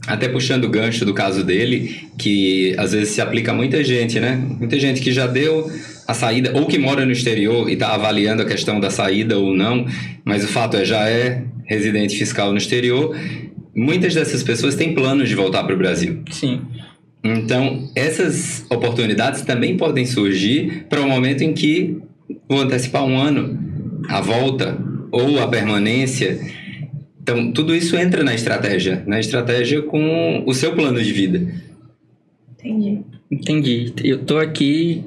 Até puxando o gancho do caso dele, que às vezes se aplica a muita gente, né? Muita gente que já deu a saída, ou que mora no exterior e está avaliando a questão da saída ou não, mas o fato já é residente fiscal no exterior. Muitas dessas pessoas têm planos de voltar para o Brasil. Sim. Então, essas oportunidades também podem surgir para o momento em que vou antecipar 1 ano, a volta ou a permanência. Então, tudo isso entra na estratégia com o seu plano de vida. Entendi. Eu tô aqui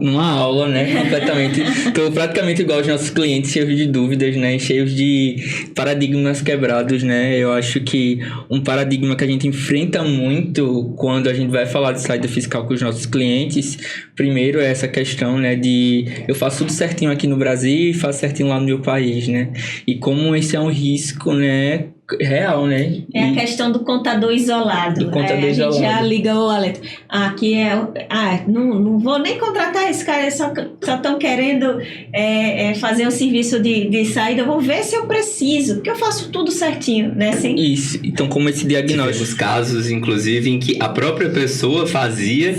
numa aula, né, completamente, tô praticamente igual aos nossos clientes, cheios de dúvidas, né, cheios de paradigmas quebrados, né. Eu acho que um paradigma que a gente enfrenta muito quando a gente vai falar de saída fiscal com os nossos clientes, primeiro é essa questão, né, de eu faço tudo certinho aqui no Brasil e faço certinho lá no meu país, né, e como esse é um risco, né, real, né? É a questão do contador isolado. A gente já liga o alerta. Aqui não vou nem contratar esse cara, só estão querendo fazer um serviço de saída. Eu vou ver se eu preciso, porque eu faço tudo certinho, né? Assim? Isso. Então, como esse diagnóstico. Tivemos casos, inclusive, em que a própria pessoa fazia.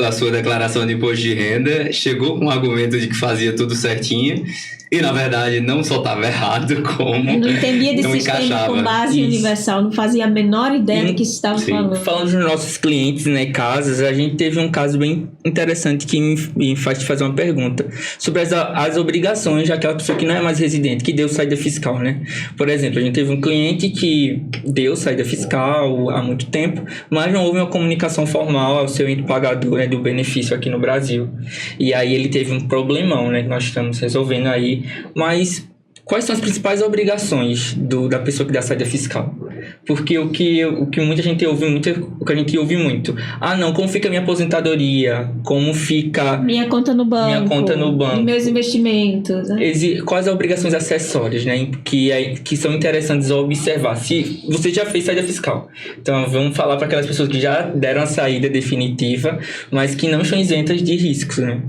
A sua declaração de imposto de renda, chegou com o argumento de que fazia tudo certinho. E, na verdade, não só estava errado, como não entendia de sistema encaixava. Com base universal, não fazia a menor ideia do que estava falando. Falando dos nossos clientes, né, casas, a gente teve um caso bem interessante que me faz te fazer uma pergunta sobre as obrigações daquela pessoa que não é mais residente, que deu saída fiscal, né? Por exemplo, a gente teve um cliente que deu saída fiscal há muito tempo, mas não houve uma comunicação formal ao seu ente pagador, né, do benefício aqui no Brasil. E aí ele teve um problemão, né, que nós estamos resolvendo aí. Mas quais são as principais obrigações da pessoa que dá saída fiscal? Porque o que muita gente ouve muito, o que a gente ouve muito. Não, como fica a minha aposentadoria? Como fica minha conta no banco. Meus investimentos. Né? Quais as obrigações acessórias, né? Que são interessantes observar. Se você já fez saída fiscal. Então, vamos falar para aquelas pessoas que já deram a saída definitiva, mas que não estão isentas de riscos, né?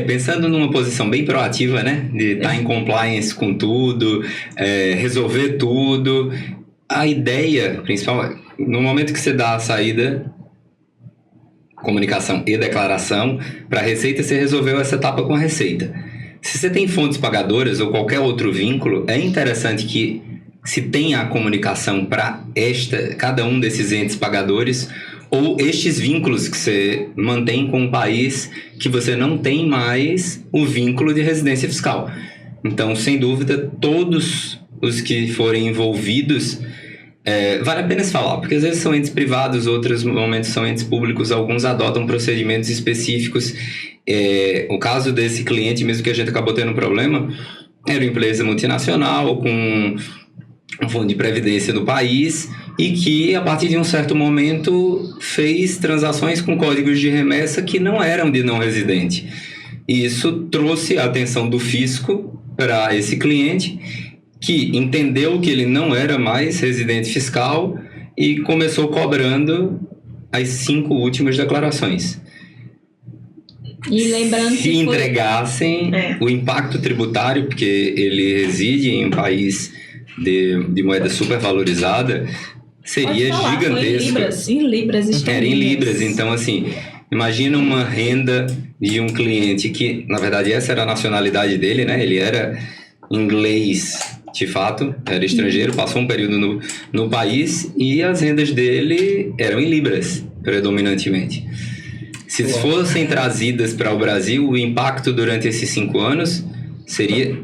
Pensando numa posição bem proativa, né? De estar em compliance com tudo, resolver tudo. A ideia principal é, no momento que você dá a saída, comunicação e declaração, para a Receita, você resolveu essa etapa com a Receita. Se você tem fontes pagadoras ou qualquer outro vínculo, é interessante que se tenha a comunicação para cada um desses entes pagadores, ou estes vínculos que você mantém com um país que você não tem mais o vínculo de residência fiscal. Então, sem dúvida, todos os que forem envolvidos, vale a pena se falar, porque às vezes são entes privados, outros momentos são entes públicos, alguns adotam procedimentos específicos. O caso desse cliente, mesmo que a gente acabou tendo um problema, era uma empresa multinacional com um fundo de previdência do país e que, a partir de um certo momento, fez transações com códigos de remessa que não eram de não residente. E isso trouxe a atenção do fisco para esse cliente, que entendeu que ele não era mais residente fiscal e começou cobrando as 5 últimas declarações. E lembrando se entregassem o impacto tributário, porque ele reside em um país de moeda supervalorizada, seria gigantesco. Em libras. Era em libras. Então, assim, imagina uma renda de um cliente que, na verdade, essa era a nacionalidade dele, né? Ele era inglês de fato, era estrangeiro, passou um período no país e as rendas dele eram em libras, predominantemente. Se fossem trazidas para o Brasil, o impacto durante esses 5 anos seria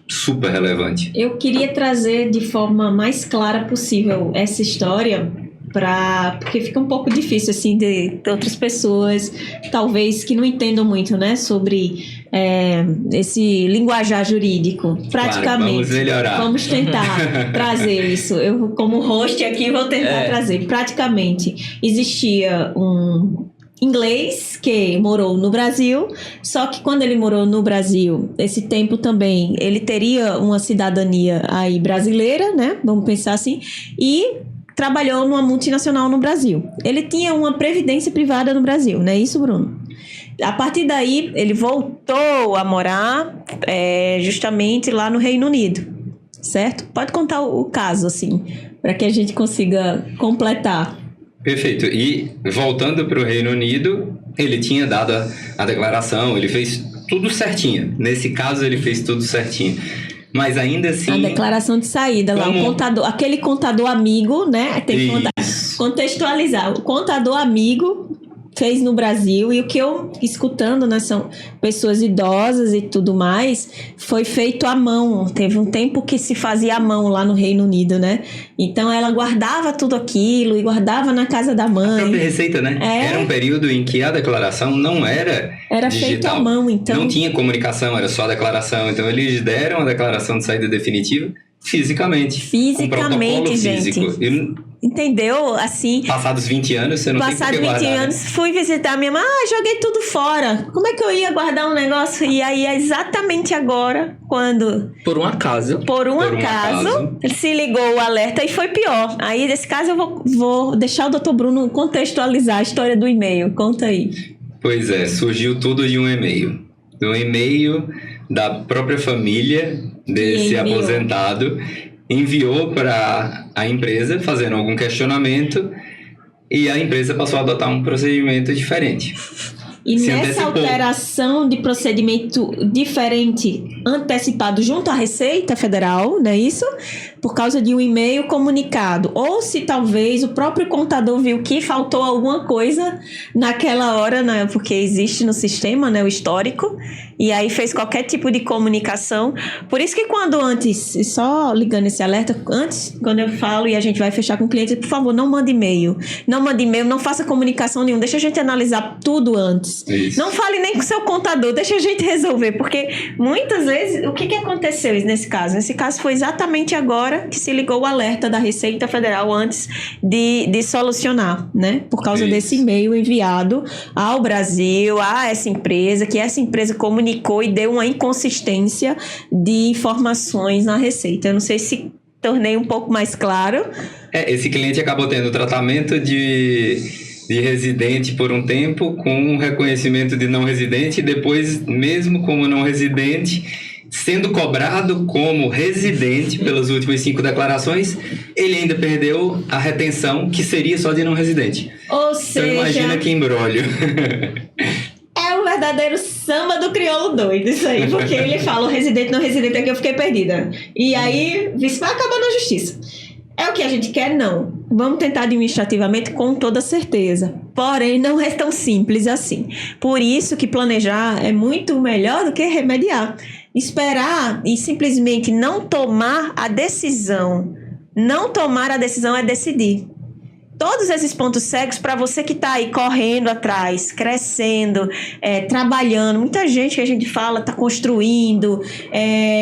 super relevante. Eu queria trazer de forma mais clara possível essa história, porque fica um pouco difícil, assim, de outras pessoas, talvez, que não entendam muito, né, sobre esse linguajar jurídico. Praticamente. Claro, vamos melhorar. Vamos tentar trazer isso. Eu, como host aqui, vou tentar trazer. Praticamente, existia um inglês que morou no Brasil, só que quando ele morou no Brasil, esse tempo também, ele teria uma cidadania aí brasileira, né, vamos pensar assim, e trabalhou numa multinacional no Brasil. Ele tinha uma previdência privada no Brasil, não é isso, Bruno? A partir daí, ele voltou a morar justamente lá no Reino Unido, certo? Pode contar o caso, assim, para que a gente consiga completar. Perfeito. E voltando para o Reino Unido, ele tinha dado a declaração, ele fez tudo certinho. Nesse caso, ele fez tudo certinho. Mas ainda assim... A declaração de saída lá, o contador, aquele contador amigo, né? Tem que contextualizar. O contador amigo fez no Brasil, e o que eu escutando, né, são pessoas idosas e tudo mais, foi feito à mão. Teve um tempo que se fazia à mão lá no Reino Unido, né? Então ela guardava tudo aquilo e guardava na casa da mãe. A própria Receita, né? Era um período em que a declaração não era digital. Feito à mão, então. Não tinha comunicação, era só a declaração. Então eles deram a declaração de saída definitiva fisicamente. Fisicamente, gente. Entendeu? Assim... Passados 20 anos, você não tem por que guardar. Passados 20 anos, fui visitar a minha mãe. Joguei tudo fora. Como é que eu ia guardar um negócio? E aí, exatamente agora, quando... Por um acaso. Por um acaso, se ligou o alerta e foi pior. Aí, nesse caso, eu vou deixar o Dr. Bruno contextualizar a história do e-mail. Conta aí. Pois é, surgiu tudo de um e-mail. Do e-mail da própria família desse aposentado, enviou para a empresa fazendo algum questionamento e a empresa passou a adotar um procedimento diferente. E nessa alteração de procedimento diferente, antecipado junto à Receita Federal, não é isso? Por causa de um e-mail comunicado. Ou se talvez o próprio contador viu que faltou alguma coisa naquela hora, né? Porque existe no sistema, né, o histórico, e aí fez qualquer tipo de comunicação. Por isso que quando antes, só ligando esse alerta, antes, quando eu falo e a gente vai fechar com o cliente, por favor, não mande e-mail. Não mande e-mail, não faça comunicação nenhuma, deixa a gente analisar tudo antes. Isso. Não fale nem com o seu contador, deixa a gente resolver, porque muitas vezes, o que aconteceu nesse caso? Nesse caso foi exatamente agora que se ligou o alerta da Receita Federal antes de solucionar, né? Por causa desse e-mail enviado ao Brasil, a essa empresa, que essa empresa comunicou e deu uma inconsistência de informações na Receita. Eu não sei se tornei um pouco mais claro. Esse cliente acabou tendo tratamento de residente por um tempo, com reconhecimento de não residente, e depois, mesmo como não residente, sendo cobrado como residente pelas últimas 5 declarações, ele ainda perdeu a retenção, que seria só de não residente. Ou seja... Então imagina que embrólio. É um verdadeiro samba do crioulo doido, isso aí, porque ele fala o residente, não residente, aqui eu fiquei perdida. E aí, isso vai acabar na justiça. É o que a gente quer? Não. Vamos tentar administrativamente com toda certeza. Porém, não é tão simples assim. Por isso que planejar é muito melhor do que remediar. Esperar e simplesmente não tomar a decisão. Não tomar a decisão é decidir. Todos esses pontos cegos para você que está aí correndo atrás, crescendo, trabalhando. Muita gente que a gente fala está construindo,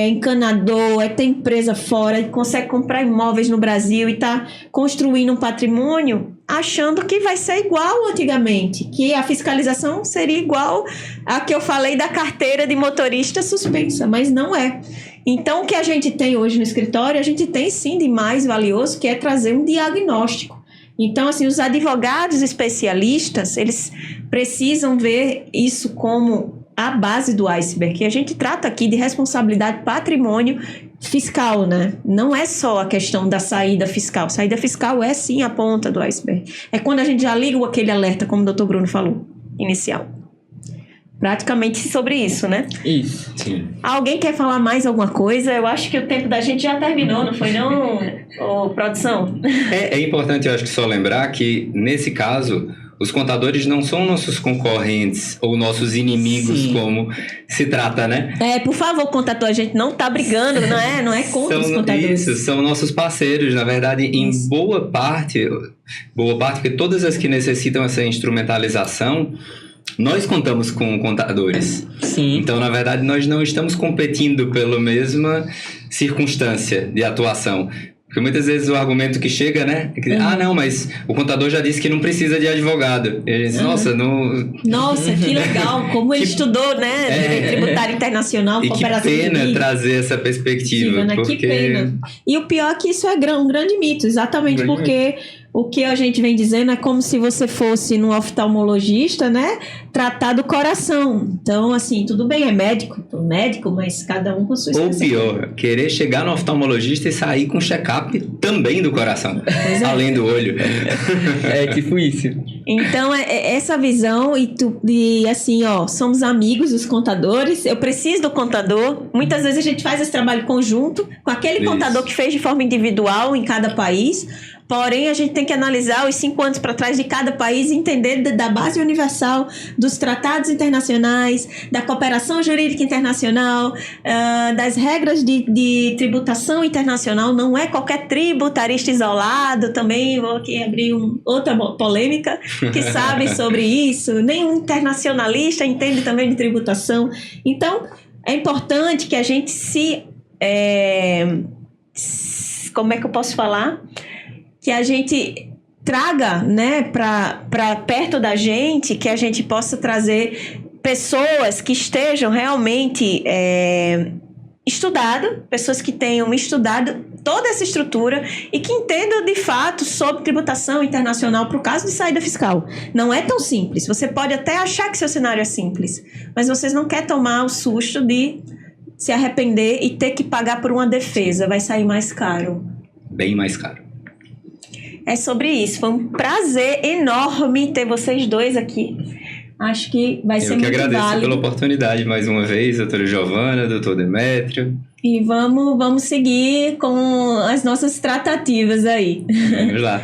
encanador, tem empresa fora, consegue comprar imóveis no Brasil e está construindo um patrimônio achando que vai ser igual antigamente, que a fiscalização seria igual a que eu falei da carteira de motorista suspensa, mas não é. Então, o que a gente tem hoje no escritório, a gente tem sim de mais valioso, que é trazer um diagnóstico. Então, assim, os advogados especialistas, eles precisam ver isso como a base do iceberg. E a gente trata aqui de responsabilidade patrimônio fiscal, né? Não é só a questão da saída fiscal. Saída fiscal é, sim, a ponta do iceberg. É quando a gente já liga aquele alerta, como o Dr. Bruno falou, inicial. praticamente sobre isso, né? Isso. Sim. Alguém quer falar mais alguma coisa? Eu acho que o tempo da gente já terminou, não foi não, produção? É importante, eu acho que só lembrar que, nesse caso, os contadores não são nossos concorrentes ou nossos inimigos, Sim. como se trata, né? Por favor, contador, a gente não tá brigando, não é contra os contadores. Isso, são nossos parceiros, na verdade, em boa parte, porque todas as que necessitam essa instrumentalização, nós contamos com contadores. Sim. Então, na verdade, nós não estamos competindo pela mesma circunstância de atuação. Porque muitas vezes o argumento que chega, né? É que, não, mas o contador já disse que não precisa de advogado. E a gente diz, Nossa, que legal, como ele estudou, né? Direito tributário internacional, e cooperação que pena jurídica. trazer essa perspectiva. Né? Porque... Que pena. E o pior é que isso é um grande mito, exatamente porque o que a gente vem dizendo é como se você fosse num oftalmologista, né? Tratar do coração. Então, assim, tudo bem, é médico, mas cada um com sua Ou especialidade. pior, querer chegar no oftalmologista e sair com check-up também do coração, além do olho. É tipo isso. Então, essa visão e assim, somos amigos, os contadores, eu preciso do contador. Muitas vezes a gente faz esse trabalho conjunto com aquele contador que fez de forma individual em cada país. Porém, a gente tem que analisar os 5 anos para trás de cada país e entender da base universal, dos tratados internacionais, da cooperação jurídica internacional, das regras de tributação internacional. Não é qualquer tributarista isolado, também vou aqui abrir outra polêmica, que sabe sobre isso. Nenhum internacionalista entende também de tributação. Então, é importante que a gente como é que eu posso falar? Que a gente traga, né, para perto da gente, que a gente possa trazer pessoas que estejam realmente pessoas que tenham estudado toda essa estrutura e que entendam de fato sobre tributação internacional para o caso de saída fiscal. Não é tão simples. Você pode até achar que seu cenário é simples, mas vocês não querem tomar o susto de se arrepender e ter que pagar por uma defesa. Vai sair mais caro. Bem mais caro. É sobre isso. Foi um prazer enorme ter vocês dois aqui. Acho que vai ser muito válido. Eu que agradeço pela oportunidade mais uma vez, doutora Giovana, doutor Demétrio. E vamos seguir com as nossas tratativas aí. Vamos lá.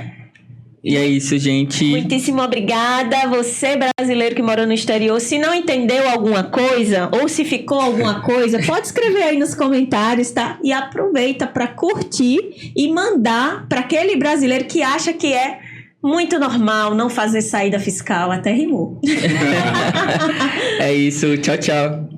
E é isso, gente. Muitíssimo obrigada. Você, brasileiro que mora no exterior, se não entendeu alguma coisa ou se ficou alguma coisa, pode escrever aí nos comentários, tá? E aproveita para curtir e mandar para aquele brasileiro que acha que é muito normal não fazer saída fiscal. Até rimou. É isso. Tchau, tchau.